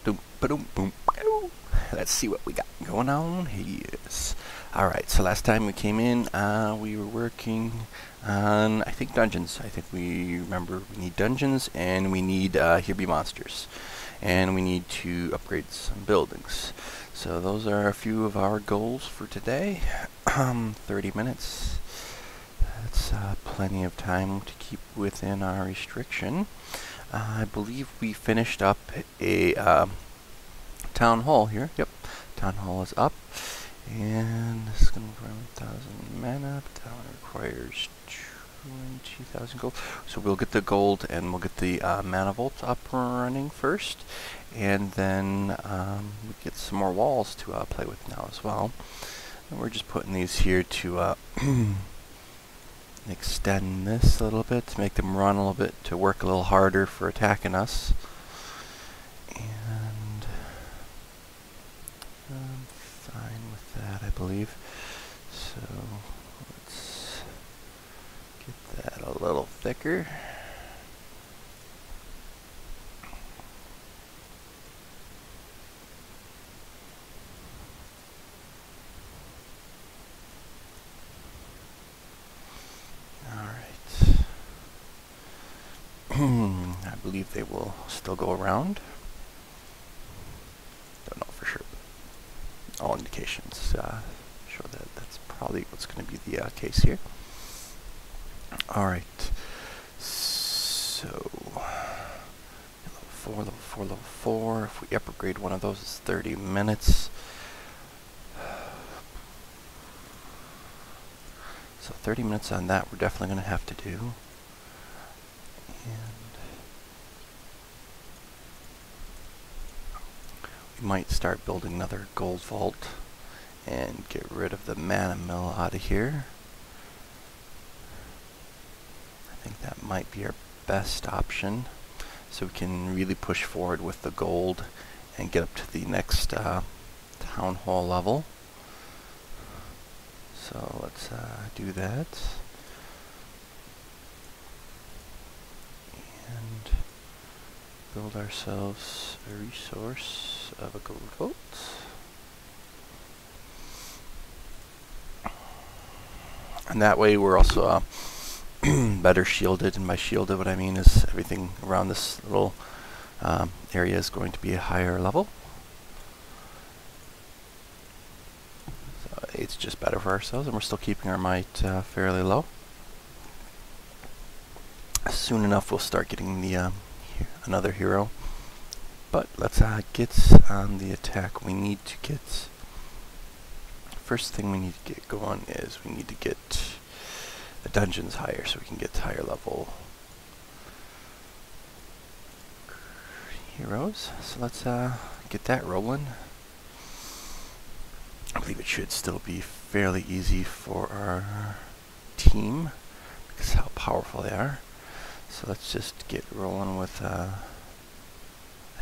Doom, ba-doom, boom. Let's see what we got going on here. Alright, so last time we came in, we were working on, I think, dungeons. I think we remember we need dungeons, and we need here be monsters. And we need to upgrade some buildings. So those are a few of our goals for today. 30 minutes. That's plenty of time to keep within our restriction. I believe we finished up a town hall here. Yep, town hall is up. And this is going to require 1,000 mana. But that one requires 20,000 gold. So we'll get the gold and we'll get the mana vault up and running first. And then we get some more walls to play with now as well. And we're just putting these here to extend this a little bit, to make them run a little bit, to work a little harder for attacking us. And I'm fine with that, I believe. So let's get that a little thicker. I believe they will still go around. Don't know for sure. All indications show that that's probably what's going to be the case here. Alright. So, level 4, level 4, level 4. If we upgrade one of those, it's 30 minutes. So 30 minutes on that we're definitely going to have to do. We might start building another gold vault and get rid of the mana mill out of here. I think that might be our best option, so we can really push forward with the gold and get up to the next town hall level. So let's do that. And build ourselves a resource of a gold vault. And that way we're also better shielded, and by shielded what I mean is everything around this little area is going to be a higher level. So it's just better for ourselves, and we're still keeping our might fairly low. Soon enough we'll start getting the another hero, but let's get on the attack. We need to get, first thing we need to get going is we need to get the dungeons higher so we can get higher level heroes. So let's get that rolling. I believe it should still be fairly easy for our team because of how powerful they are. So let's just get rolling with, I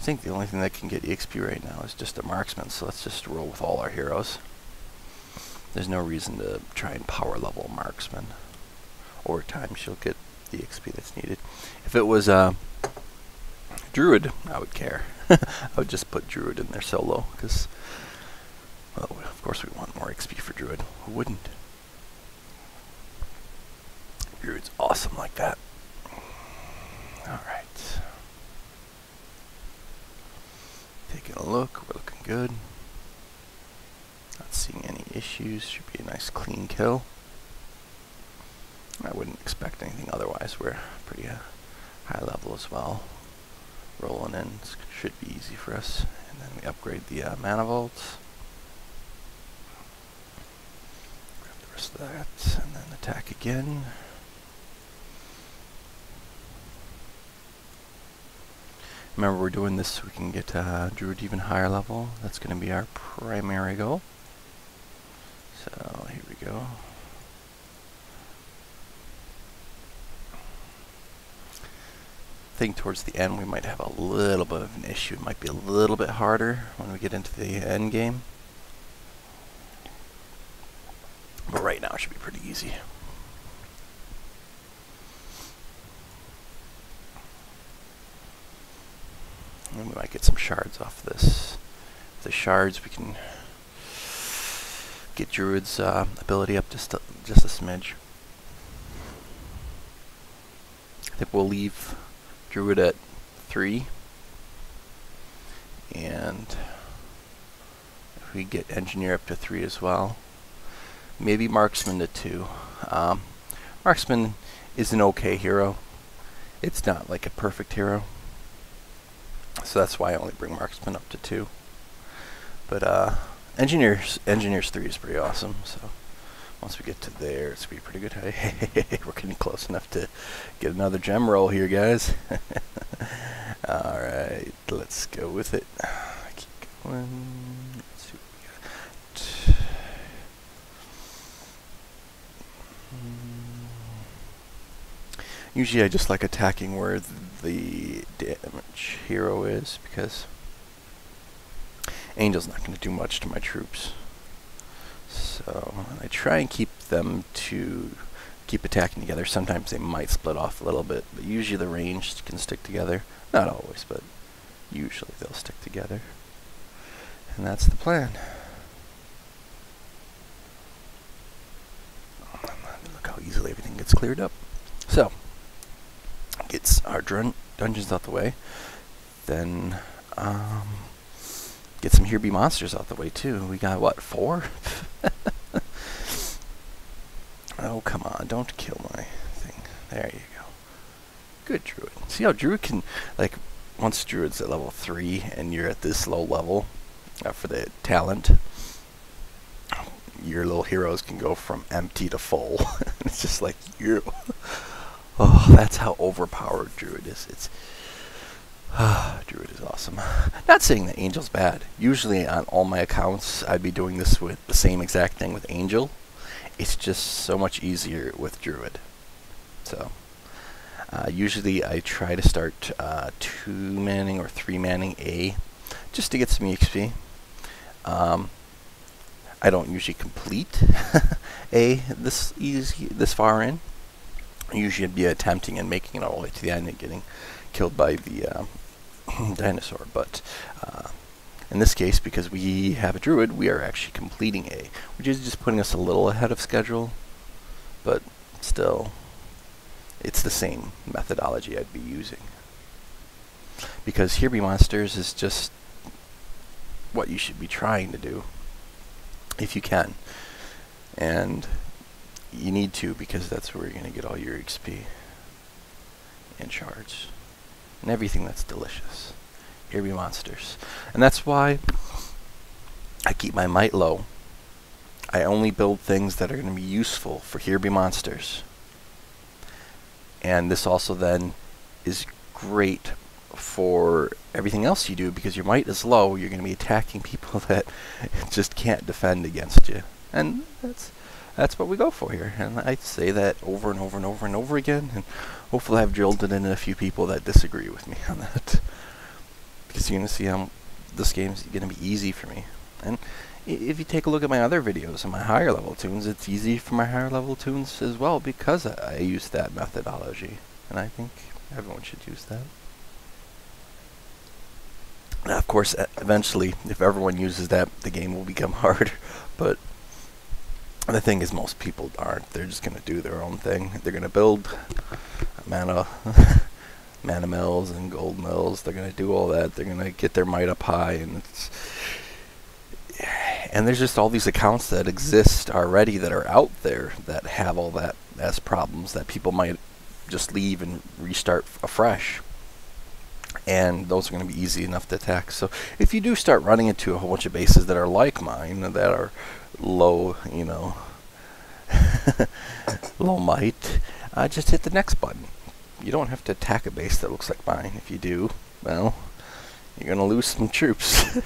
think the only thing that can get EXP right now is just a marksman, so let's just roll with all our heroes. There's no reason to try and power level marksman. Over time she'll get the EXP that's needed. If it was Druid, I would care. I would just put Druid in there solo, because, well, of course we want more XP for Druid. Who wouldn't? Druid's awesome like that. Alright. Taking a look, we're looking good. Not seeing any issues, should be a nice clean kill. I wouldn't expect anything otherwise, we're pretty high level as well. Rolling in, should be easy for us. And then we upgrade the mana vaults. Grab the rest of that, and then attack again. Remember, we're doing this so we can get Druid even higher level. That's going to be our primary goal. So here we go. I think towards the end we might have a little bit of an issue. It might be a little bit harder when we get into the end game. But right now it should be pretty easy. And we might get some shards off this. The shards, we can get Druid's ability up just a smidge. I think we'll leave Druid at 3. And if we get Engineer up to 3 as well. Maybe Marksman to 2. Marksman is an okay hero. It's not like a perfect hero. So that's why I only bring Marksman up to 2. But Engineers 3 is pretty awesome. So once we get to there, it's gonna be pretty good. Hey, we're getting close enough to get another gem roll here, guys. Alright, let's go with it. Keep going. Let's see what we got. Usually I just like attacking where the damage hero is, because Angel's not going to do much to my troops. So I try and keep them to keep attacking together. Sometimes they might split off a little bit, but usually the range can stick together. Not always, but usually they'll stick together. And that's the plan. Look how easily everything gets cleared up. So, gets our dungeons out the way. Then, get some Here Be Monsters out the way too. We got, what, 4? Oh, come on, don't kill my thing. There you go. Good Druid. See how Druid can, like, once Druid's at level 3 and you're at this low level for the talent, your little heroes can go from empty to full. It's just like, you. Oh, that's how overpowered Druid is. It's Druid is awesome. Not saying that Angel's bad. Usually on all my accounts, I'd be doing this with the same exact thing with Angel. It's just so much easier with Druid. So, usually I try to start 2-manning or 3-manning A, just to get some EXP. I don't usually complete A this far in. Usually I'd be attempting and making it all the way to the end and getting killed by the dinosaur. But in this case, because we have a Druid, we are actually completing A, which is just putting us a little ahead of schedule, but still, it's the same methodology I'd be using. Because Here Be Monsters is just what you should be trying to do, if you can. And you need to, because that's where you're going to get all your XP and shards and everything that's delicious. Here Be Monsters. And that's why I keep my might low. I only build things that are going to be useful for Here Be Monsters. And this also then is great for everything else you do, because your might is low. You're going to be attacking people that just can't defend against you. And that's what we go for here. And I say that over and over and over and over again, and hopefully I've drilled it into a few people that disagree with me on that. Because you're going to see how this game's going to be easy for me. And if you take a look at my other videos and my higher level tunes, it's easy for my higher level tunes as well, because I use that methodology. And I think everyone should use that. Now, of course, eventually, if everyone uses that, the game will become harder. But the thing is, most people aren't. They're just going to do their own thing. They're going to build mana mills and gold mills. They're going to do all that. They're going to get their might up high. And there's just all these accounts that exist already that are out there that have all that as problems that people might just leave and restart afresh. And those are going to be easy enough to attack. So if you do start running into a whole bunch of bases that are like mine, that are low, you know, low might, just hit the next button. You don't have to attack a base that looks like mine. If you do, well, you're going to lose some troops.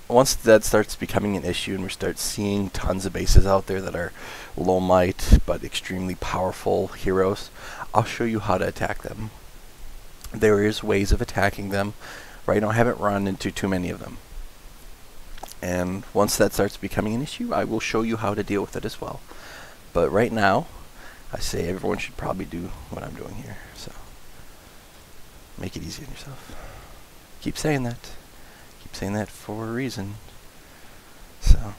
Once that starts becoming an issue and we start seeing tons of bases out there that are low might but extremely powerful heroes, I'll show you how to attack them. There is ways of attacking them. Right now I haven't run into too many of them. And once that starts becoming an issue, I will show you how to deal with it as well. But right now, I say everyone should probably do what I'm doing here. So Make it easy on yourself. Keep saying that. Keep saying that for a reason. So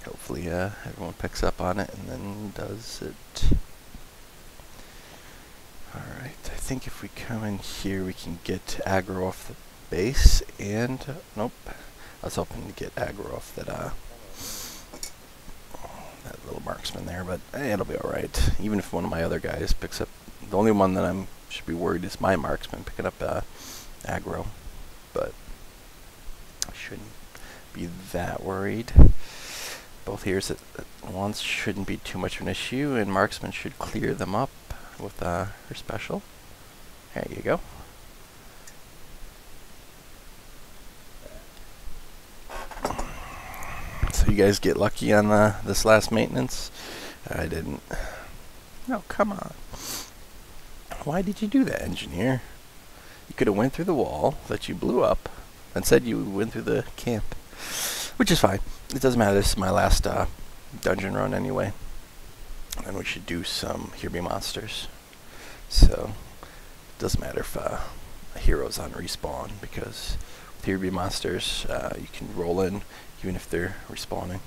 hopefully everyone picks up on it and then does it. Alright, I think if we come in here we can get aggro off the base and nope. I was hoping to get aggro off that that little marksman there, but it'll be alright. Even if one of my other guys picks up, the only one that I should be worried is my marksman picking up aggro, but I shouldn't be that worried. Both heroes at once shouldn't be too much of an issue, and marksman should clear them up with her special. There you go. So you guys get lucky on this last maintenance? I didn't. No, come on. Why did you do that, engineer? You could have went through the wall that you blew up and said you went through the camp. Which is fine. It doesn't matter. This is my last dungeon run anyway. And we should do some Here Be Monsters. So it doesn't matter if a hero's on respawn, because with Here Be Monsters you can roll in even if they're respawning.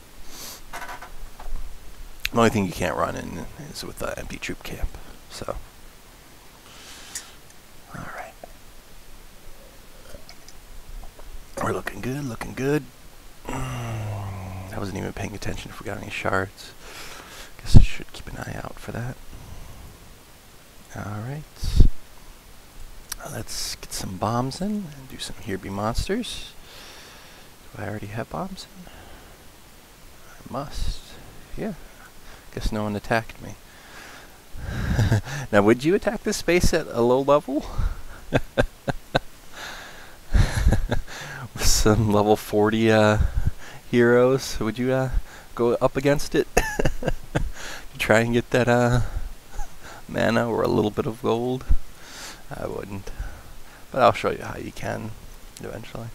The only thing you can't run in is with the empty troop camp. So alright. We're looking good, looking good. I wasn't even paying attention if we got any shards. Guess I should keep an eye out for that. Alright. Let's get some bombs in and do some Here Be Monsters. Do I already have bombs in? I must. Yeah. Guess no one attacked me. Now, would you attack this space at a low level? With some level 40 heroes, would you go up against it? Try and get that mana or a little bit of gold? I wouldn't. But I'll show you how you can eventually.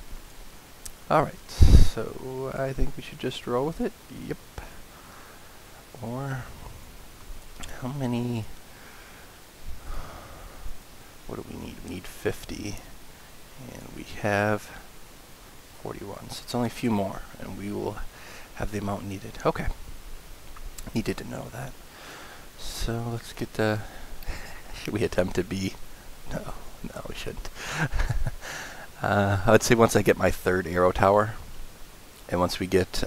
Alright, so I think we should just roll with it. Yep. Or how many? What do we need? We need 50, and we have 41. So it's only a few more, and we will have the amount needed. Okay. Needed to know that. So let's get the. Should we attempt to be? No, we shouldn't. I would say once I get my 3rd arrow tower, and once we get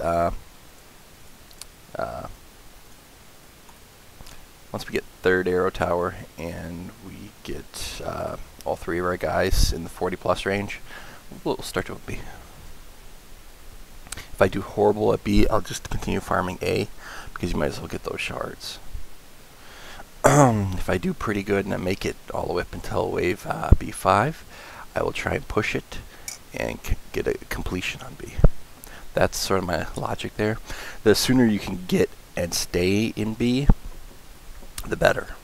once we get 3rd arrow tower and we get all 3 of our guys in the 40+ range, we'll start to B. If I do horrible at B, I'll just continue farming A, because you might as well get those shards. If I do pretty good and I make it all the way up until wave B5, I will try and push it and get a completion on B. That's sort of my logic there. The sooner you can get and stay in B, the better.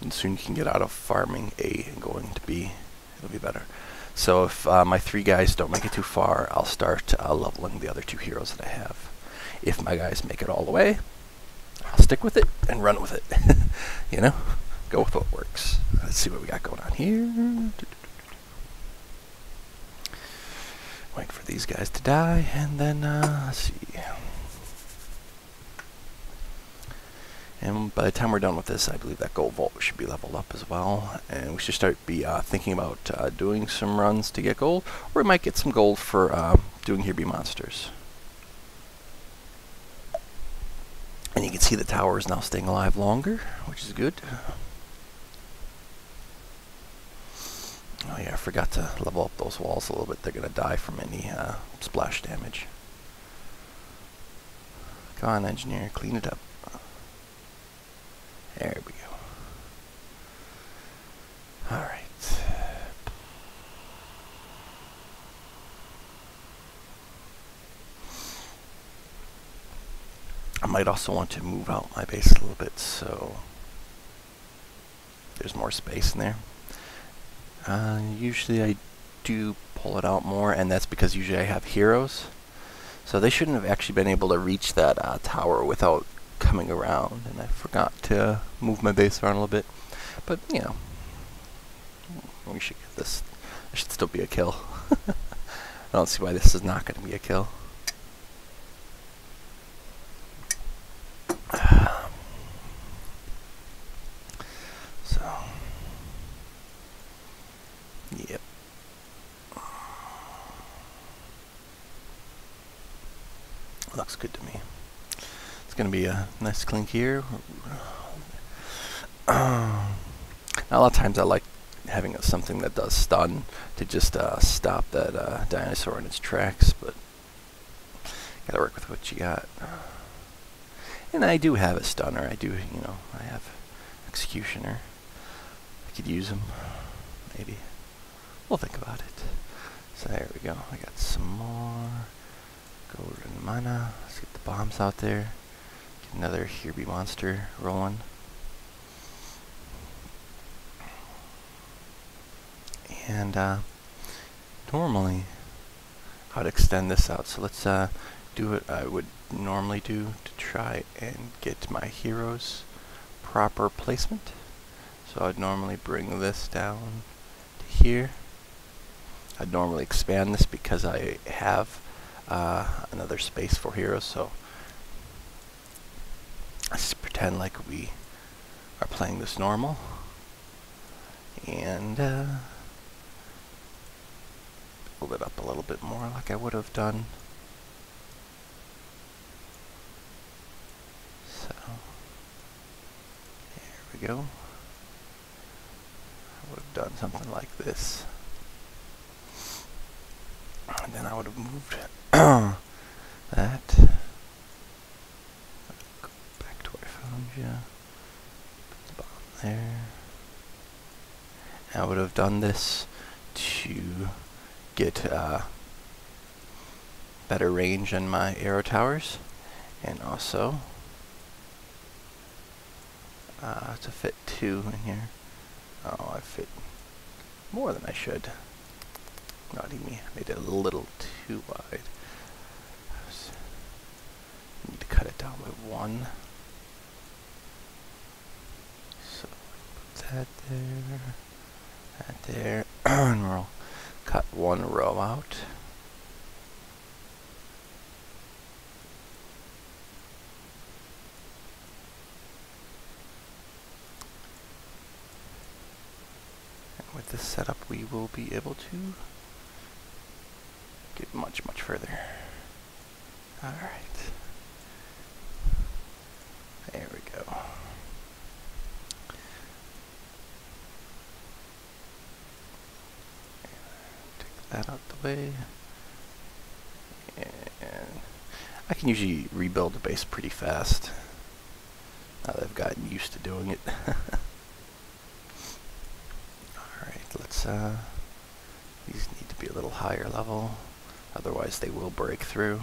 And the sooner you can get out of farming A and going to B, it'll be better. So if my 3 guys don't make it too far, I'll start leveling the other 2 heroes that I have. If my guys make it all the way, I'll stick with it and run with it. You know? Go with what works. Let's see what we got going on here. Wait for these guys to die, and then, let's see. And by the time we're done with this, I believe that gold vault should be leveled up as well. And we should start thinking about doing some runs to get gold, or we might get some gold for doing Here Be Monsters. And you can see the tower is now staying alive longer, which is good. Oh yeah, I forgot to level up those walls a little bit. They're going to die from any splash damage. Come on, engineer, clean it up. There we go. Alright. I might also want to move out my base a little bit so there's more space in there. Usually I do pull it out more, and that's because usually I have heroes. So they shouldn't have actually been able to reach that tower without coming around, and I forgot to move my base around a little bit. But, you know, we should get this. It should still be a kill. I don't see why this is not going to be a kill. So, yep. Looks good to me. It's going to be a nice clink here. Now, a lot of times I like having something that does stun to just stop that dinosaur in its tracks, but gotta work with what you got. And I do have a stunner. I do, you know, I have executioner. I could use him, maybe. We'll think about it. So there we go. I got some more golden mana. Let's get the bombs out there. Get another Hirby monster rolling. And normally I would extend this out. So let's do what I would normally do to try and get my heroes proper placement. So I'd normally bring this down to here. I'd normally expand this because I have another space for heroes. So let's pretend like we are playing this normal. And build it up a little bit more like I would have done. So there we go. I would have done something like this. And then I would have moved that. Go back to where I found you. Put the bomb there. I would have done this to get better range on my arrow towers, and also to fit 2 in here. Oh, I fit more than I should. Naughty me. I made it a little too wide. I need to cut it down by 1. So put that there, and we'll cut 1 row out. And with this setup, we will be able to get much, much further. Alright. There we go. Take that out the way. And I can usually rebuild the base pretty fast now that I've gotten used to doing it. Alright, let's these need to be a little higher level, otherwise they will break through.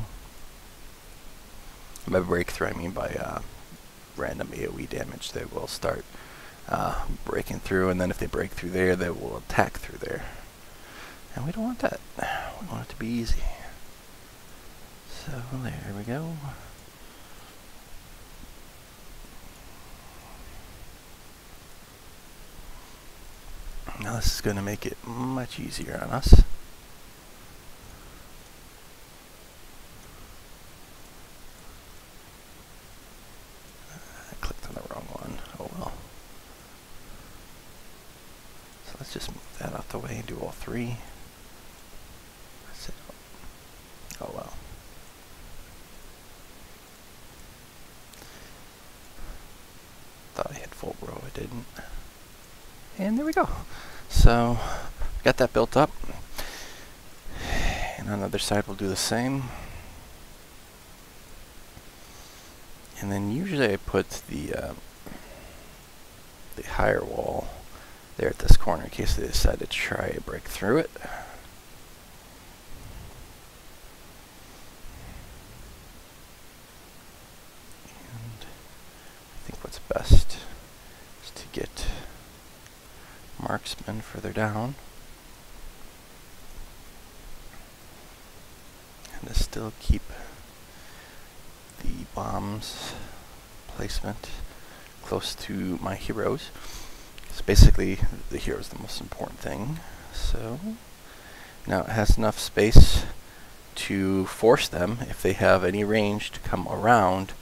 By breakthrough I mean by random AoE damage. They will start breaking through, and then if they break through there, they will attack through there. And we don't want that. We want it to be easy. So there we go. Now this is going to make it much easier on us. I clicked on the wrong one. Oh well. So let's just move that out the way and do all 3. That's it. Oh well. Thought I had full row, I didn't. And there we go. So, got that built up. And on the other side we'll do the same. And then usually I put the higher wall there at this corner in case they decide to try to break through it. And I think what's best is to get marksman further down. And to still keep the bombs placement close to my heroes. So basically, the hero is the most important thing. So now it has enough space to force them, if they have any range, to come around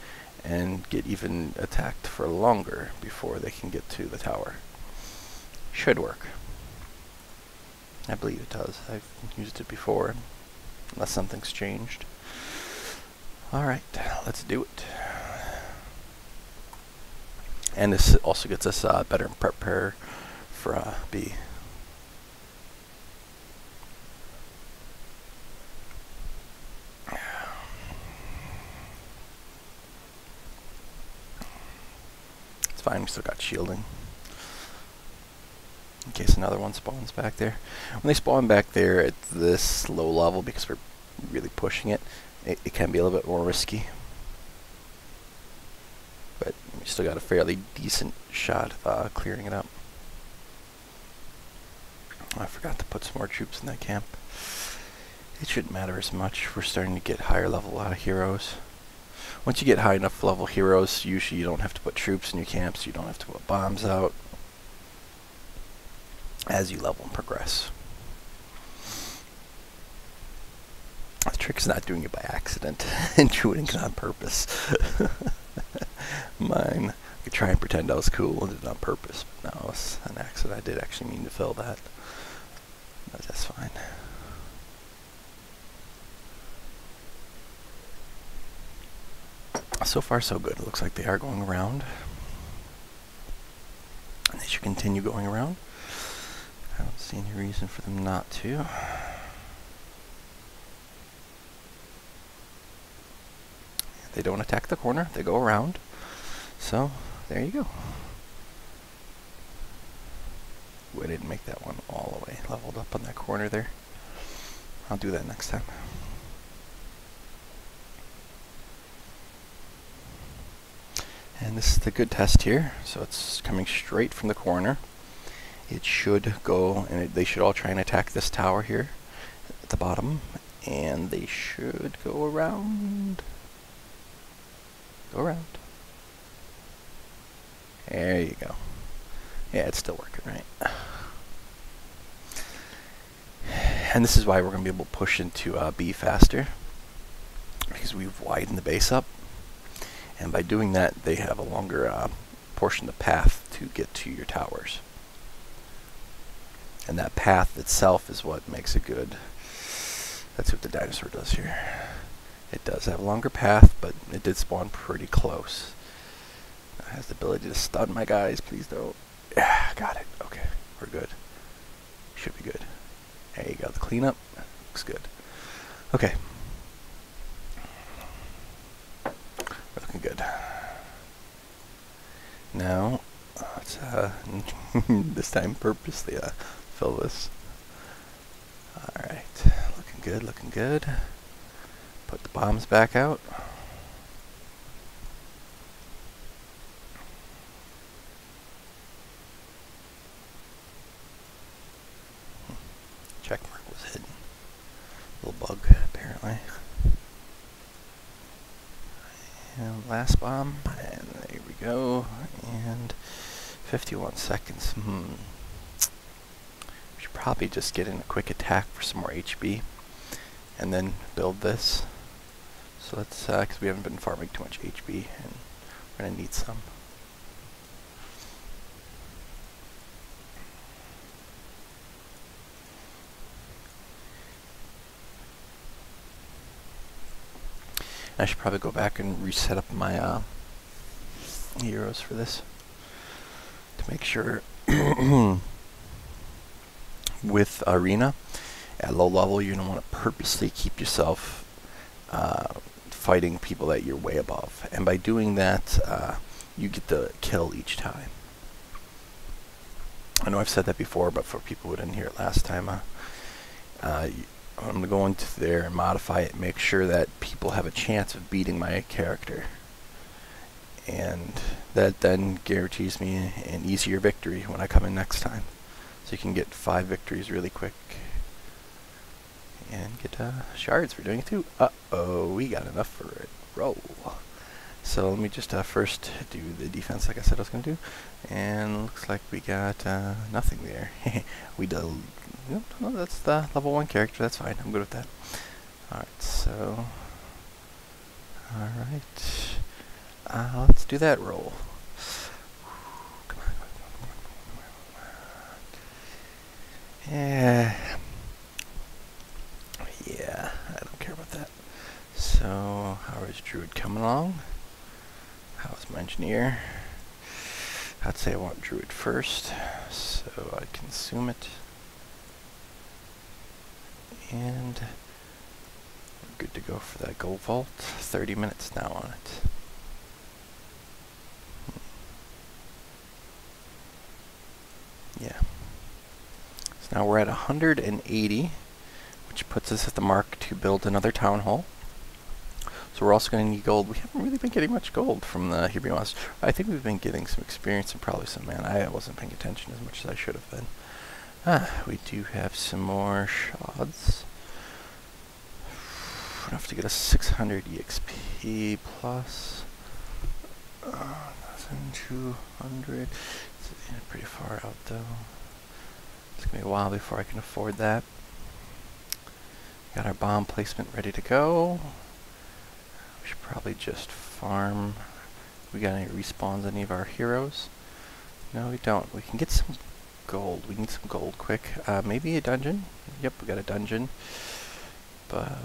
and get even attacked for longer before they can get to the tower. Should work. I believe it does. I've used it before, unless something's changed. Alright, let's do it. And this also gets us better prepare for B. It's fine, we still got shielding. In case another one spawns back there. When they spawn back there at this low level, because we're really pushing it, it can be a little bit more risky. But we still got a fairly decent shot of clearing it up. I forgot to put some more troops in that camp. It shouldn't matter as much. We're starting to get higher level heroes. Once you get high enough level heroes, usually you don't have to put troops in your camps, you don't have to put bombs out as you level and progress. The trick is not doing it by accident and doing it on purpose. Mine, I could try and pretend I was cool and did it on purpose, but no, it was an accident. I did actually mean to fill that, but that's fine. So far so good. It looks like they are going around, and they should continue going around. I don't see any reason for them not to. They don't attack the corner, they go around. So, there you go. Ooh, I didn't make that one all the way leveled up on that corner there. I'll do that next time. And this is the good test here. So it's coming straight from the corner. It should go, and they should all try and attack this tower here at the bottom. And they should go around. Go around. There you go. Yeah, it's still working, right? And this is why we're going to be able to push into B faster, because we've widened the base up. And by doing that, they have a longer portion of the path to get to your towers. And that path itself is what makes it good. That's what the dinosaur does here. It does have a longer path, but it did spawn pretty close. It has the ability to stun my guys. Please don't. Yeah, got it. Okay, we're good. Should be good. There you go. The cleanup looks good. Okay. We're looking good. Now, let's this time purposely fill this. Alright. Looking good, looking good. Put the bombs back out. Check mark was hidden. Little bug, apparently. And last bomb, and there we go. And 51 seconds. We should probably just get in a quick attack for some more HB, and then build this. So let's, because we haven't been farming too much HB, and we're gonna need some. I should probably go back and reset up my heroes for this to make sure. With Arena, at low level, you don't want to purposely keep yourself fighting people that you're way above. And by doing that, you get the kill each time. I know I've said that before, but for people who didn't hear it last time, I'm going to go into there and modify it, make sure that people have a chance of beating my character. And that then guarantees me an easier victory when I come in next time. So you can get 5 victories really quick. And get shards for doing it too. Uh-oh, we got enough for it. Roll. So let me just first do the defense like I said I was going to do. And looks like we got nothing there. We did. Yep, well, that's the level 1 character. That's fine. I'm good with that. Alright, so... Alright. Let's do that roll. Come on. Yeah. Yeah, I don't care about that. So, how is Druid coming along? How's my engineer? I'd say I want Druid first, so I consume it. And we're good to go for that gold vault. 30 minutes now on it. Yeah. So now we're at 180, which puts us at the mark to build another town hall. So we're also going to need gold. We haven't really been getting much gold from the Hebrew monster. I think we've been getting some experience and probably some mana. I wasn't paying attention as much as I should have been. We do have some more shards. Enough to get us 600 EXP plus 1,200. It's pretty far out though. It's going to be a while before I can afford that. Got our bomb placement ready to go. We should probably just farm. We got any respawns, any of our heroes? No, we don't. We can get some gold. We need some gold quick. Maybe a dungeon. Yep, we got a dungeon. But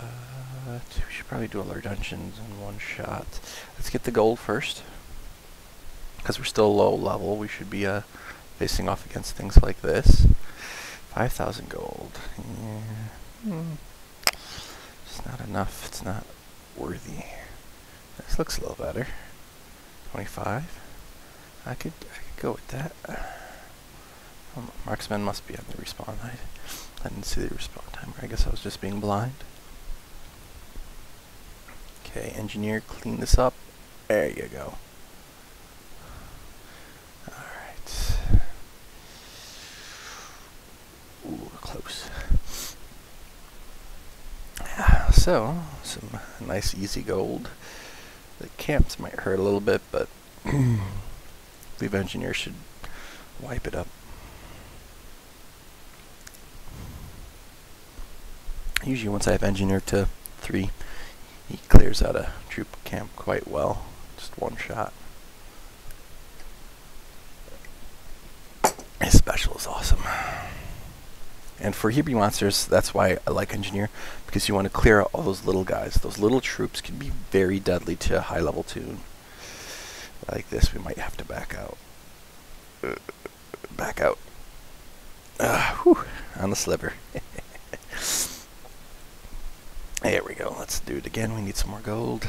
we should probably do all our dungeons in one shot. Let's get the gold first. Because we're still low level, we should be facing off against things like this. 5,000 gold. Yeah. It's not enough. It's not worthy. This looks a little better. 25. I could go with that. Marksman must be on the respawn. I didn't see the respawn timer. I guess I was just being blind. Okay, engineer, clean this up. There you go. Alright. Ooh, we're close. So, some nice easy gold. The camps might hurt a little bit, but I believe engineer should wipe it up. Usually once I have engineer to 3, he clears out a troop camp quite well. Just one shot. His special is awesome. And for Hebrew monsters, that's why I like engineer, because you want to clear out all those little guys. Those little troops can be very deadly to a high level tune. Like this, we might have to back out. Back out. Whew, on the sliver. There we go. Let's do it again. We need some more gold.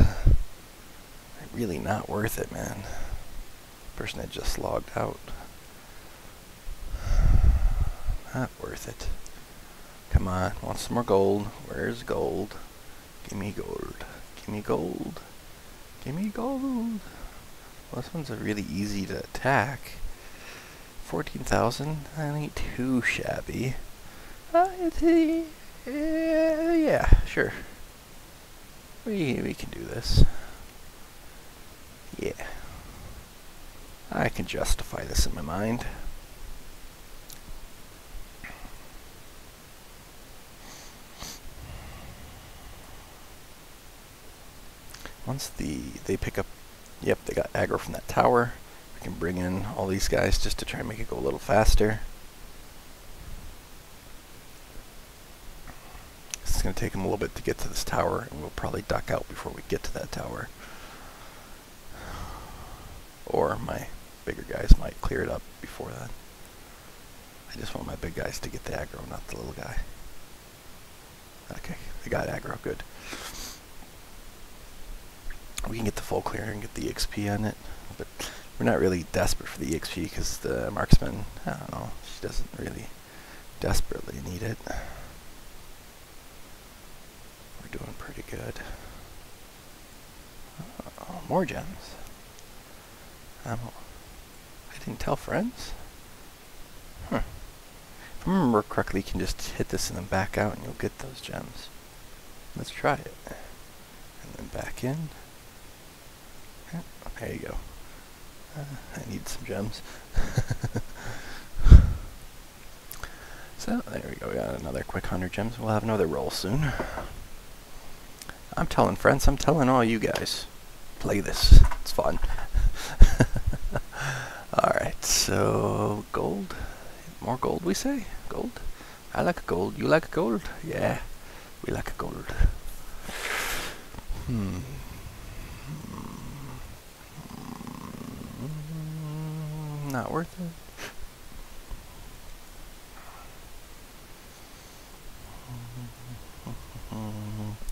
Really not worth it, man. Person had just logged out. Not worth it. Come on, want some more gold? Where's gold? Give me gold. Give me gold. Give me gold. Well, this one's really easy to attack. 14,000. That ain't too shabby. Yeah, sure. We can do this. Yeah. I can justify this in my mind. Once they pick up, yep, they got aggro from that tower. We can bring in all these guys just to try and make it go a little faster. It's going to take them a little bit to get to this tower, and we'll probably duck out before we get to that tower. Or my bigger guys might clear it up before that. I just want my big guys to get the aggro, not the little guy. Okay, they got aggro, good. We can get the full clear and get the XP on it, but we're not really desperate for the XP because the marksman, I don't know, she doesn't really desperately need it. We're doing pretty good. More gems. I didn't tell friends? Huh. If I remember correctly, you can just hit this and then back out and you'll get those gems. Let's try it. And then back in. There you go. I need some gems. So, there we go. We got another quick 100 gems. We'll have another roll soon. I'm telling friends, I'm telling all you guys. Play this. It's fun. Alright, so gold. More gold, we say? Gold? I like gold. You like gold? Yeah, we like gold. Not worth it.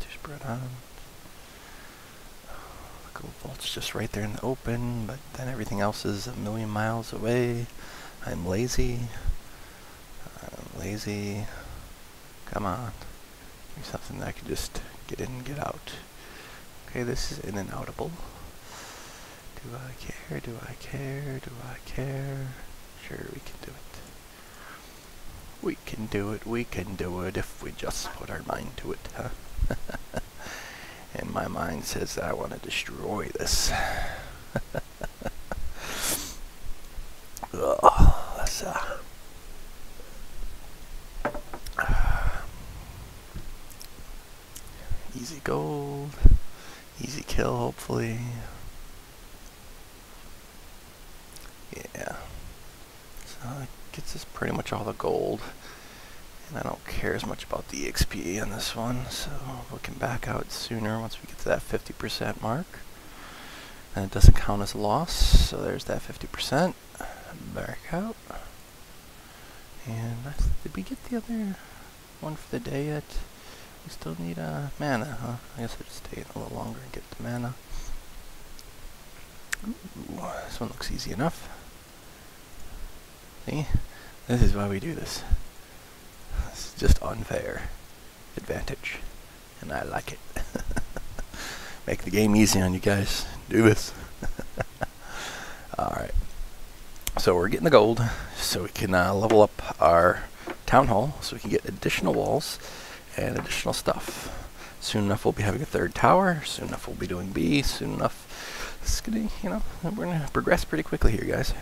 Too spread out. The gold vault's just right there in the open, but then everything else is a million miles away. I'm lazy. Come on. Give me something that I can just get in and get out. Okay, this is in and outable. Do I care? Do I care? Do I care? Sure, we can do it. We can do it. We can do it if we just put our mind to it, huh? And my mind says that I want to destroy this. Let's easy gold, easy kill, hopefully. Yeah. So it gets us pretty much all the gold. And I don't care as much about the XP on this one, so we can back out sooner once we get to that 50% mark. And it doesn't count as a loss, so there's that 50%. Back out. And did we get the other one for the day yet? We still need mana, huh? I guess I'll just stay a little longer and get the mana. Ooh, this one looks easy enough. See? This is why we do this. It's just unfair advantage. And I like it. Make the game easy on you guys. Do this. Alright. So we're getting the gold so we can level up our town hall so we can get additional walls and additional stuff. Soon enough we'll be having a third tower. Soon enough we'll be doing B. Soon enough it's gonna, you know, we're gonna progress pretty quickly here, guys.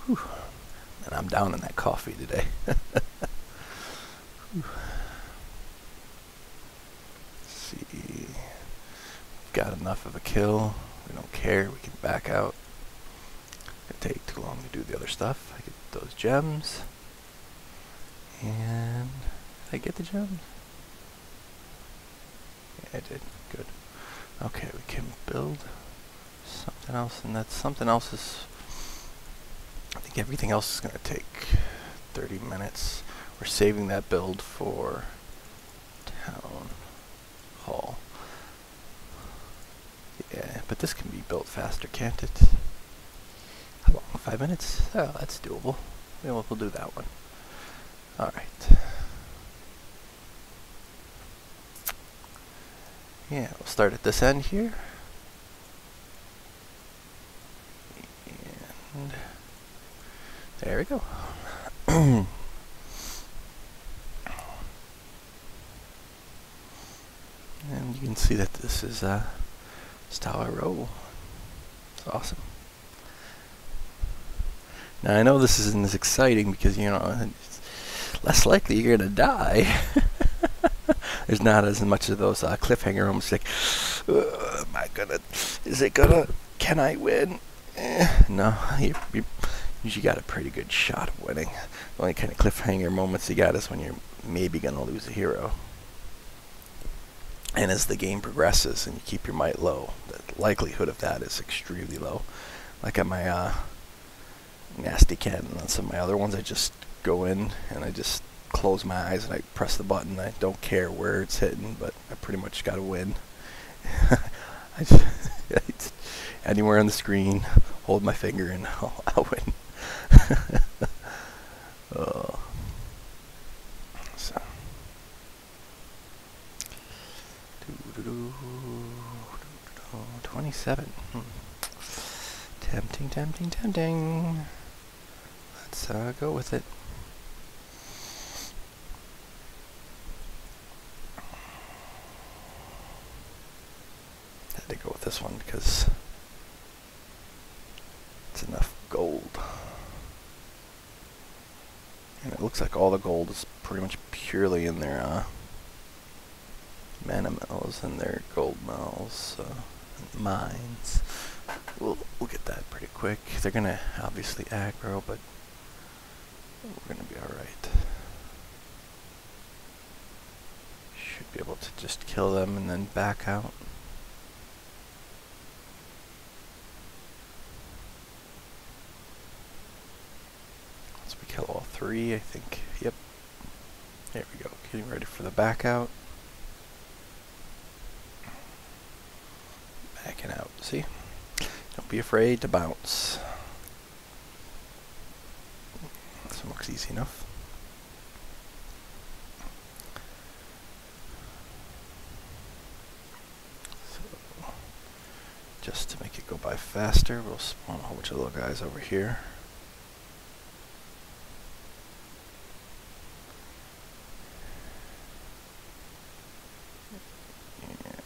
Whew. And I'm down in that coffee today. See, got enough of a kill. We don't care. We can back out. It'll take too long to do the other stuff. I get those gems. And did I get the gems? Yeah, I did. Good. Okay, we can build something else, and that something else is, I think everything else is going to take 30 minutes. We're saving that build for town hall. Yeah, but this can be built faster, can't it? How long? 5 minutes? Oh, that's doable. Yeah, we'll do that one. Alright. Yeah, we'll start at this end here. And there we go. And you can see that this is how I roll. It's awesome. Now I know this isn't as exciting because, you know, it's less likely you're gonna die. There's not as much of those cliffhanger moments like, am I gonna, is it gonna, can I win? No, you usually got a pretty good shot of winning. The only kind of cliffhanger moments you got is when you're maybe gonna lose a hero. And as the game progresses and you keep your might low, the likelihood of that is extremely low. Like at my Nasty Cat and on some of my other ones, I just go in and I just close my eyes and I press the button. I don't care where it's hitting, but I pretty much got to win. Anywhere on the screen, hold my finger and I'll win. Oh. So. 27. Tempting, tempting, tempting. Let's go with it. because it's enough gold. And it looks like all the gold is pretty much purely in their mana mills and their gold mills, mines. We'll get that pretty quick. They're gonna obviously aggro, but we're gonna be alright. Should be able to just kill them and then back out. Once we kill all three, I think. Yep. There we go. Getting ready for the back out. Backing out. See? Don't be afraid to bounce. This one looks easy enough. So, just to make it go by faster, we'll spawn a whole bunch of little guys over here.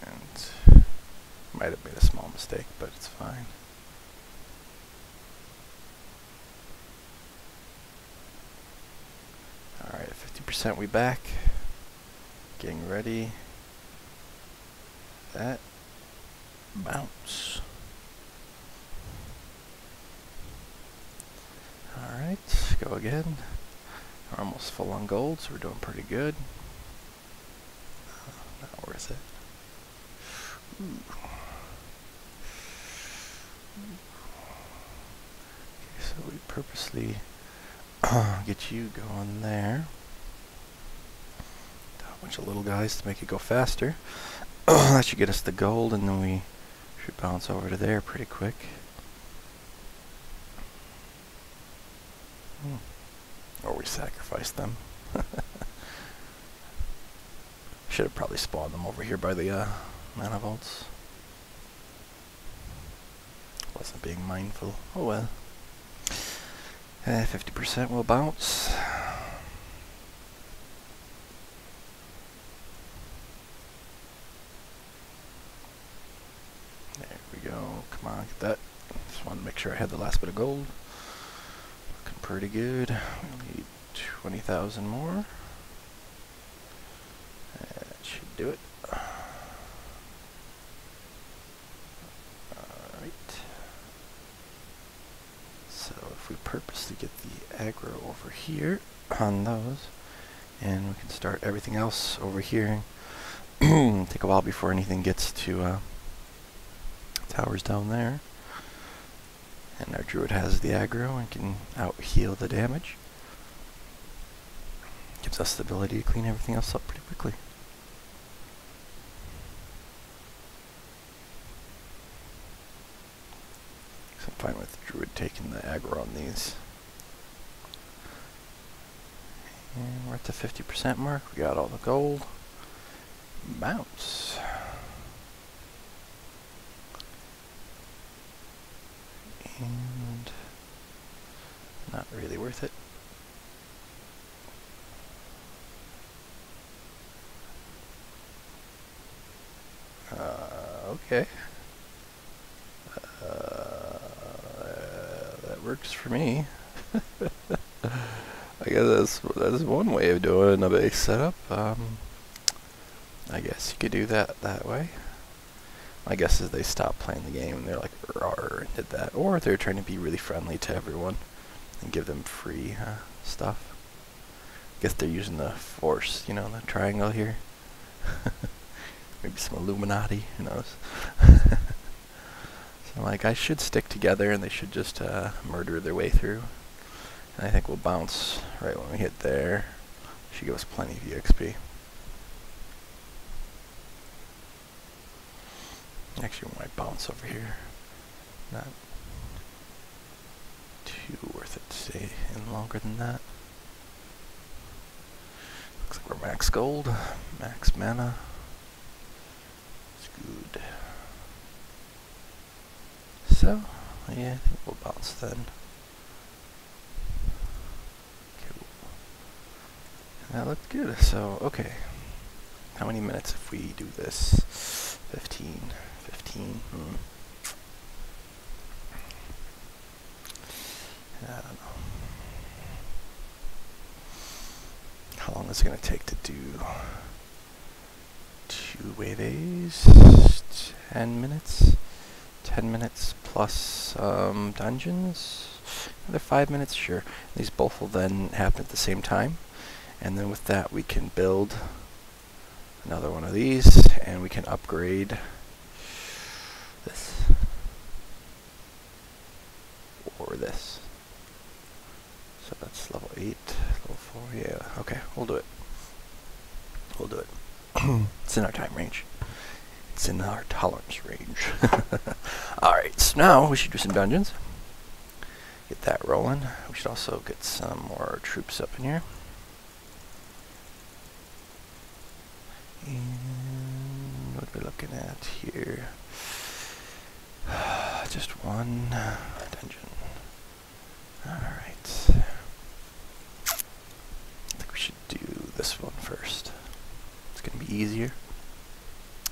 And might have made a small mistake, but it's fine. Alright, 50% we back. Getting ready. That. Bounce. Alright, go again. We're almost full on gold, so we're doing pretty good. Not worth it. Ooh. Okay, so we purposely get you going there. A bunch of little guys to make it go faster. That should get us the gold, and then we should bounce over to there pretty quick. Or we sacrifice them. Should have probably spawned them over here by the mana vaults. Wasn't being mindful. Oh well. 50% will bounce. There we go. Come on, get that. Just wanted to make sure I had the last bit of gold. Looking pretty good. We need 20,000 more. That should do it. We purposely get the aggro over here on those, and we can start everything else over here. Take a while before anything gets to towers down there. And our druid has the aggro and can out heal the damage. Gives us the ability to clean everything else up pretty quickly. So I'm fine with druid taking the aggro on these. And we're at the 50% mark. We got all the gold. Bounce. And not really worth it. Okay. That works for me. I guess that's one way of doing a base setup. I guess you could do that way. My guess is they stopped playing the game and they're like, rawr, and did that. Or they're trying to be really friendly to everyone and give them free stuff. I guess they're using the force, you know, the triangle here. Maybe some Illuminati, who knows. So like, I should stick together and they should just murder their way through. And I think we'll bounce right when we hit there. Should give us plenty of EXP. Actually, we might bounce over here. Not too worth it to stay in longer than that. Looks like we're max gold, max mana. It's good. So, yeah, I think we'll bounce then. Cool. And that looked good. So, okay. How many minutes if we do this? 15. 15. what's it going to take to do 2 wave A's? 10 minutes? 10 minutes plus dungeons? Another 5 minutes? Sure. These both will then happen at the same time. And then with that we can build another one of these, and we can upgrade this. Or this. So that's level 8, level 4, yeah, okay, we'll do it. We'll do it. It's in our time range. It's in our tolerance range. Alright, so now we should do some dungeons. Get that rolling. We should also get some more troops up in here. And what are we looking at here? Just one dungeon. Alright. I think we should do this one first. It's going to be easier.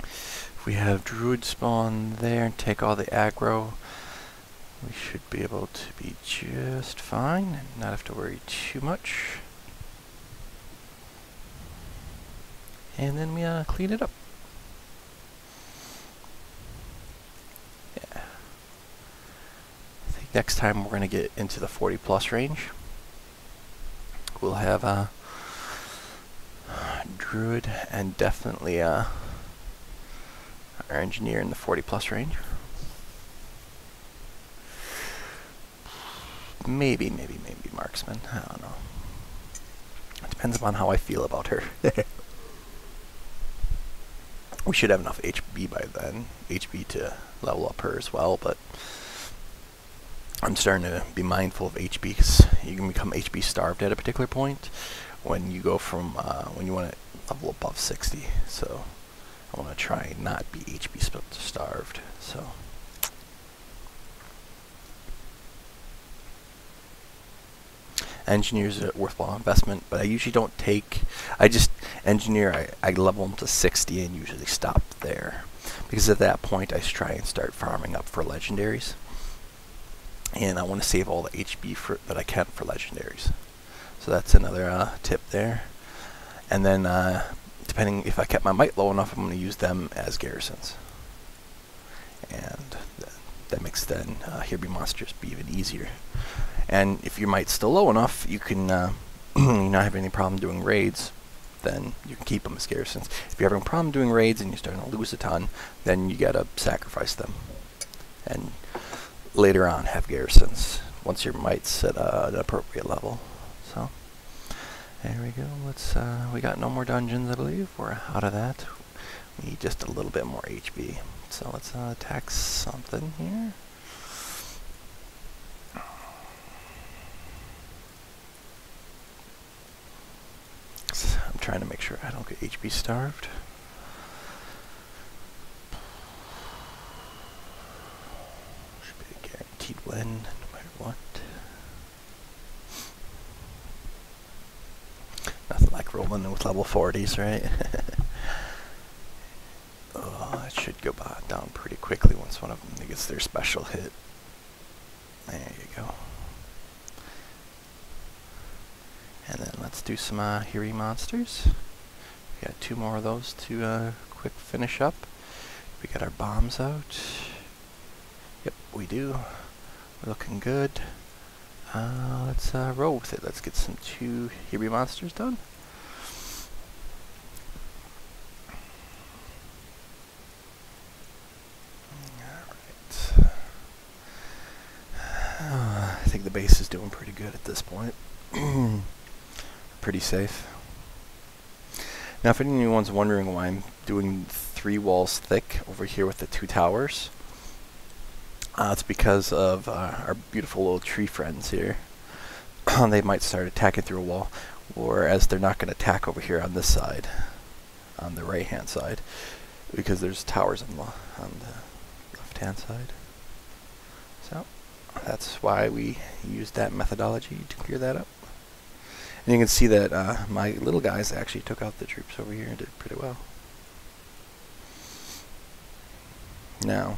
If we have druid spawn there and take all the aggro, we should be able to be just fine and not have to worry too much. And then we clean it up. Yeah. I think next time we're going to get into the 40 plus range. We'll have a druid and definitely our engineer in the 40 plus range. Maybe marksman. I don't know. It depends upon how I feel about her. We should have enough HB by then. HB to level up her as well, but I'm starting to be mindful of HB because you can become HB starved at a particular point when you go from when you want to level above 60. So I want to try and not be HB starved. So engineer's a worthwhile investment, but I usually don't take. I just engineer. I level them to 60 and usually stop there, because at that point I try and start farming up for legendaries, and I want to save all the HB that I can for legendaries. So that's another tip there. And then depending if I kept my might low enough, I'm going to use them as garrisons, and that makes then here be monsters be even easier. And if your might's still low enough, you can you not have any problem doing raids, then you can keep them as garrisons. If you're having a problem doing raids and you're starting to lose a ton, then you gotta sacrifice them, and later on have garrisons once your might's at an appropriate level. So there we go. Let's we got no more dungeons, I believe. We're out of that. We need just a little bit more HB. So let's attack something here. I'm trying to make sure I don't get HB starved. Should be a guaranteed win, no matter what. Nothing like rolling with level 40s, right? Oh, it should go down pretty quickly once one of them gets their special hit. There you go. And then let's do some Hiri monsters. We got 2 more of those to quick finish up. We got our bombs out. Yep, we do. We're looking good. Let's roll with it. Let's get some 2 Hiri monsters done. Alright. I think the base is doing pretty good at this point. Pretty safe. Now if anyone's wondering why I'm doing 3 walls thick over here with the 2 towers, it's because of our beautiful little tree friends here. They might start attacking through a wall, whereas they're not going to attack over here on this side, on the right hand side, because there's towers on the left hand side. So that's why we used that methodology to clear that up. And you can see that my little guys actually took out the troops over here and did pretty well. Now,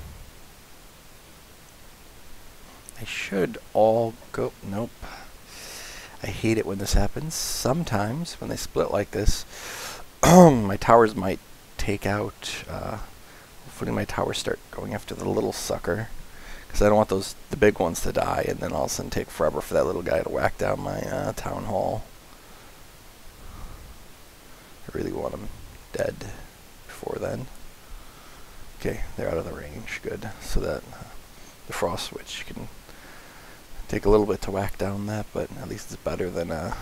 I should all go... Nope. I hate it when this happens. Sometimes when they split like this, my towers might take out. Hopefully my towers start going after the little sucker, because I don't want the big ones to die and then all of a sudden take forever for that little guy to whack down my town hall. I really want him dead before then. Okay, they're out of the range. Good. So that the frost switch can take a little bit to whack down that, but at least it's better than one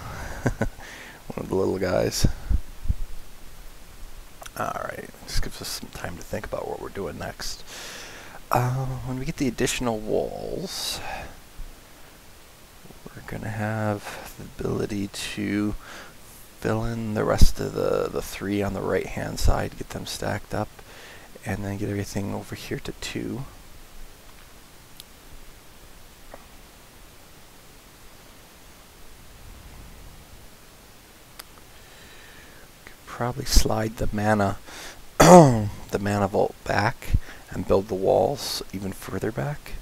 of the little guys. Alright, this gives us some time to think about what we're doing next. When we get the additional walls, we're going to have the ability to fill in the rest of the 3 on the right hand side, get them stacked up, and then get everything over here to 2. Probably slide the mana the mana vault back and build the walls even further back,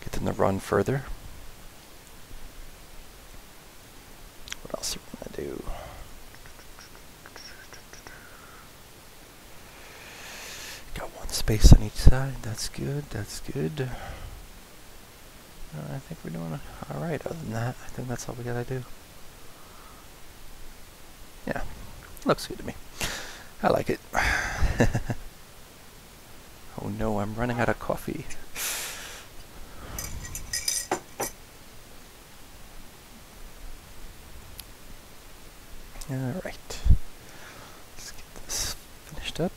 get them to run further. What else are we gonna do? Got 1 space on each side. That's good. That's good. I think we're doing all right. Other than that, I think that's all we gotta do. Yeah, looks good to me. I like it. Oh no, I'm running out of coffee. Alright. Let's get this finished up.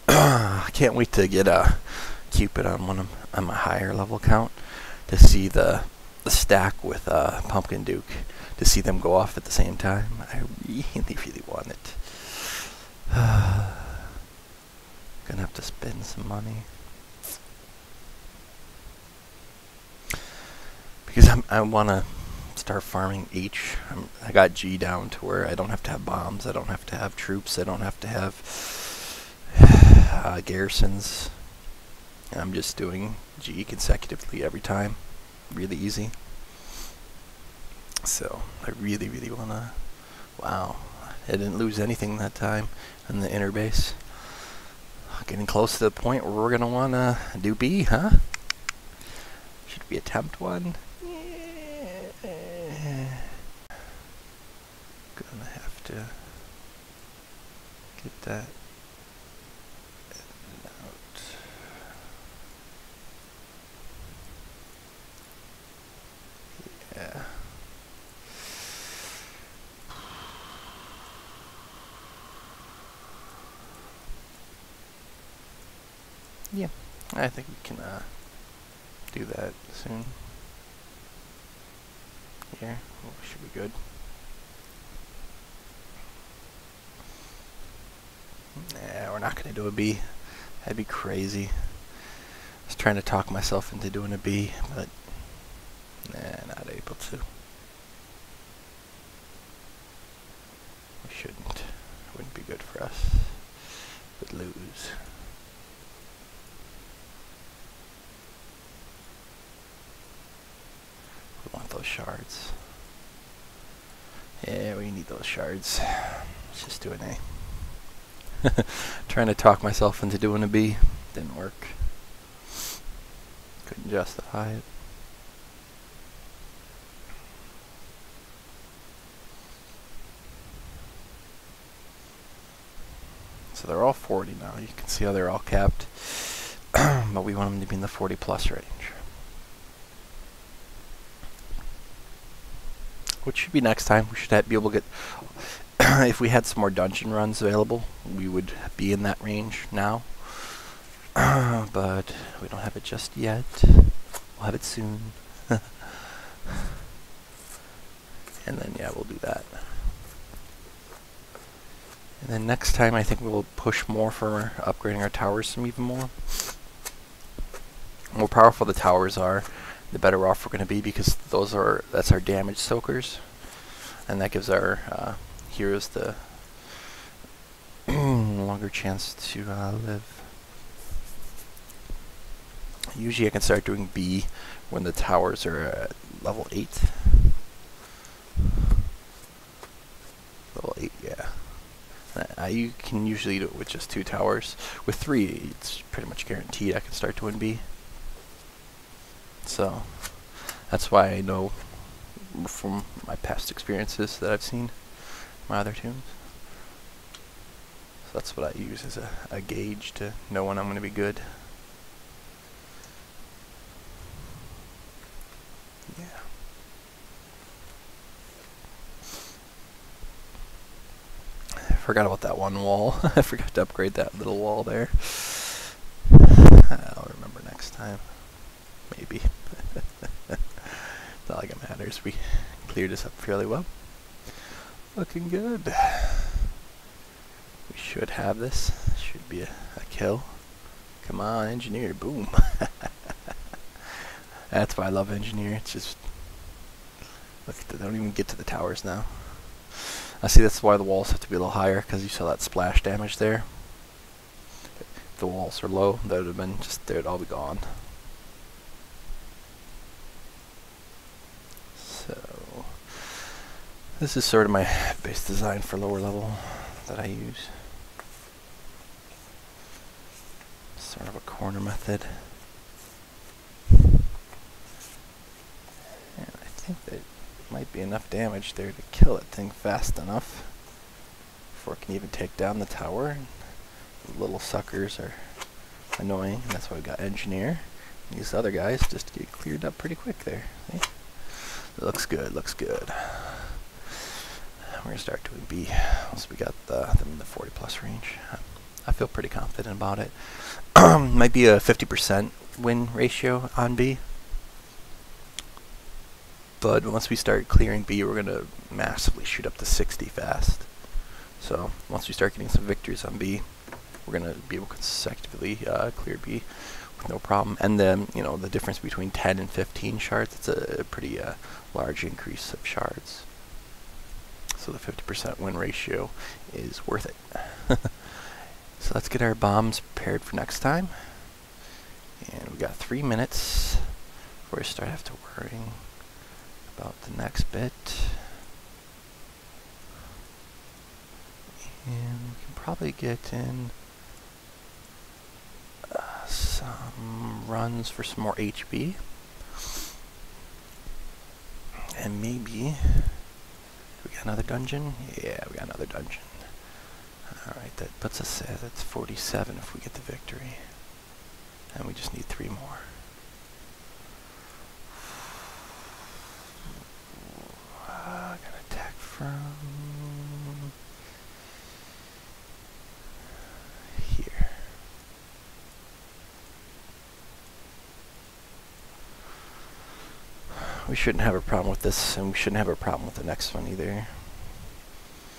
I can't wait to get a Cupid on my higher level count to see the stack with Pumpkin Duke, to see them go off at the same time. I really want it. Gonna have to spend some money because I want to start farming H. I got G down to where I don't have to have bombs, I don't have to have troops, I don't have to have garrisons. I'm just doing G consecutively every time. Really easy. So I really want to. Wow, I didn't lose anything that time in the inner base. Getting close to the point where we're gonna want to do B, huh? Should we attempt one? Gonna have to get that out. Yeah. Yeah, I think we can do that soon. Here, should be good. Nah, we're not gonna do a B. That'd be crazy. I was trying to talk myself into doing a B, but nah, not able to. We shouldn't. It wouldn't be good for us. We'd lose. We want those shards. Yeah, we need those shards. Let's just do an A. Trying to talk myself into doing a B. Didn't work. Couldn't justify it. So they're all 40 now. You can see how they're all capped. But we want them to be in the 40 plus range. Which should be next time. We should be able to get... if we had some more dungeon runs available, we would be in that range now. But we don't have it just yet. We'll have it soon. And then, yeah, we'll do that. And then next time, I think we'll push more for upgrading our towers some even more. The more powerful the towers are, the better off we're going to be, because that's our damage soakers, and that gives our heroes the longer chance to live. Usually I can start doing B when the towers are at level 8. Level 8, yeah. You can usually do it with just 2 towers. With 3, it's pretty much guaranteed I can start doing B. So, that's why I know from my past experiences that I've seen my other tunes. So that's what I use as a gauge to know when I'm going to be good. Yeah. I forgot about that one wall. I forgot to upgrade that little wall there. I'll remember next time. Maybe. It's not like it matters. We cleared this up fairly well. Looking good. We should have this. Should be a kill. Come on, engineer. Boom. That's why I love engineer. It's just... Look, they don't even get to the towers now. I see that's why the walls have to be a little higher, because you saw that splash damage there. If the walls are low, that would have been just, they'd all be gone. So, this is sort of my base design for lower level that I use. Sort of a corner method. And I think that might be enough damage there to kill that thing fast enough before it can even take down the tower. The little suckers are annoying, and that's why we got engineer. These other guys just get cleared up pretty quick there. See? It looks good, looks good. We're gonna start doing B once we got them in the 40+ range. I feel pretty confident about it. Might be a 50% win ratio on B. But once we start clearing B, we're going to massively shoot up to 60 fast. So once we start getting some victories on B, we're going to be able to consecutively clear B with no problem. And then, you know, the difference between 10 and 15 shards, it's a pretty large increase of shards. So the 50% win ratio is worth it. So let's get our bombs prepared for next time. And we got 3 minutes before we start have to worrying about the next bit. And we can probably get in some runs for some more HB. And maybe... We got another dungeon? Yeah, we got another dungeon. Alright, that puts us at 47 if we get the victory. And we just need 3 more. Gonna attack from here. We shouldn't have a problem with this, and we shouldn't have a problem with the next one either.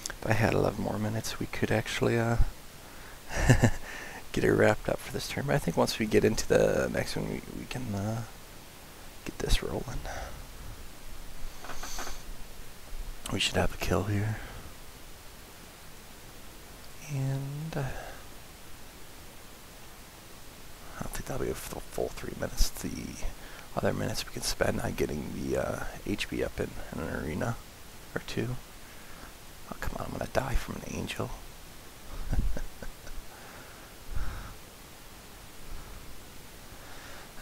If I had 11 more minutes, we could actually get it wrapped up for this turn. But I think once we get into the next one, we can get this rolling. We should have a kill here. And I don't think that'll be for the full 3 minutes. The other minutes we can spend on getting the HB up in an arena or 2. Oh, come on, I'm gonna die from an angel.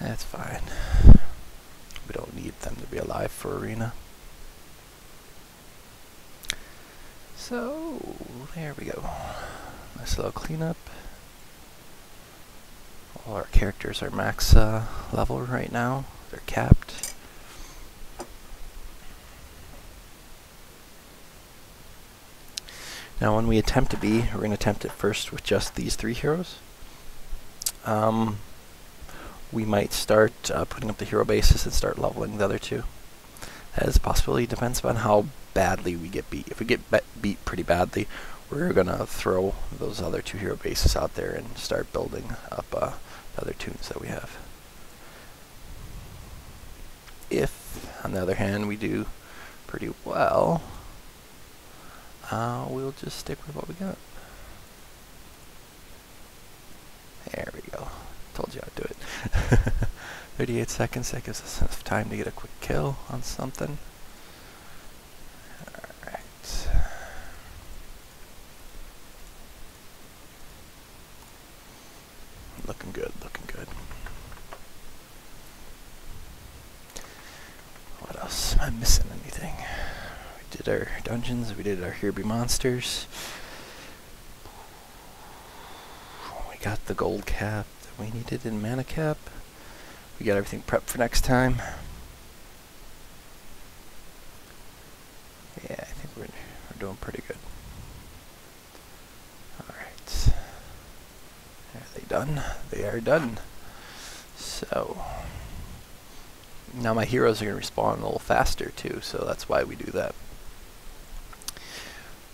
That's fine. We don't need them to be alive for arena. So, there we go. Nice little cleanup. All our characters are max level right now. They're capped. Now when we attempt to be, we're going to attempt it first with just these 3 heroes. We might start putting up the hero bases and start leveling the other 2. That is a possibility. Depends on how badly we get beat. If we get beat pretty badly, we're going to throw those other 2 hero bases out there and start building up the other tunes that we have. If, on the other hand, we do pretty well, we'll just stick with what we got. There we go. Told you I'd do it. 38 seconds. That gives us enough time to get a quick kill on something. Alright. Looking good, looking good. What else? Am I missing anything? We did our dungeons, we did our Here Be Monsters. We got the gold cap that we needed in mana cap. We got everything prepped for next time. Yeah, I think we're doing pretty good. Alright. Are they done? They are done. So now my heroes are going to respawn a little faster too, so that's why we do that.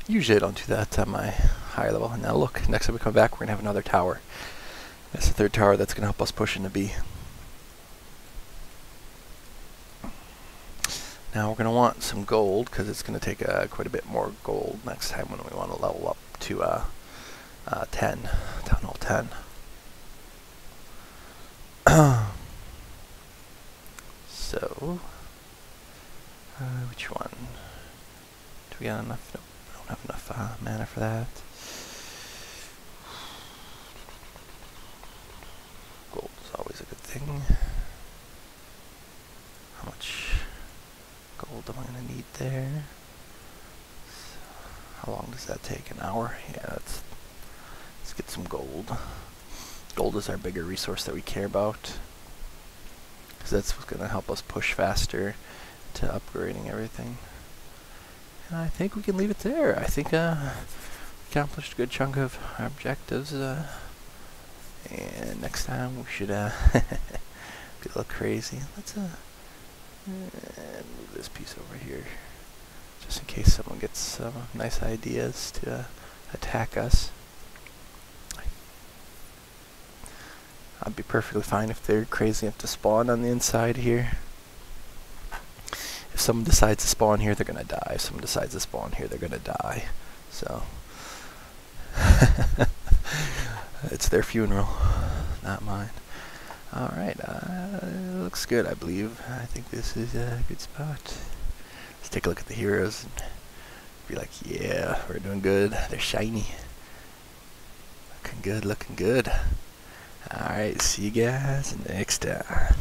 Usually I don't do that on my higher level. Now look, next time we come back we're going to have another tower. That's the third tower that's going to help us push into B. Now we're going to want some gold, because it's going to take quite a bit more gold next time when we want to level up to 10, Town Hall 10. So, which one? Do we got enough? Nope, we don't have enough mana for that. Gold is always a good thing. How much gold am I going to need there? So, how long does that take? An hour? Yeah, let's get some gold. Gold is our bigger resource that we care about, because that's what's going to help us push faster to upgrading everything. And I think we can leave it there. I think we accomplished a good chunk of our objectives. And next time we should be a little crazy. Let's move this piece over here, just in case someone gets some nice ideas to attack us. I'd be perfectly fine if they're crazy enough to spawn on the inside here. If someone decides to spawn here, they're gonna die. If someone decides to spawn here, they're gonna die. So it's their funeral, not mine. Alright, looks good, I believe. I think this is a good spot. Let's take a look at the heroes and be like, yeah, we're doing good. They're shiny. Looking good, looking good. Alright, see you guys next time.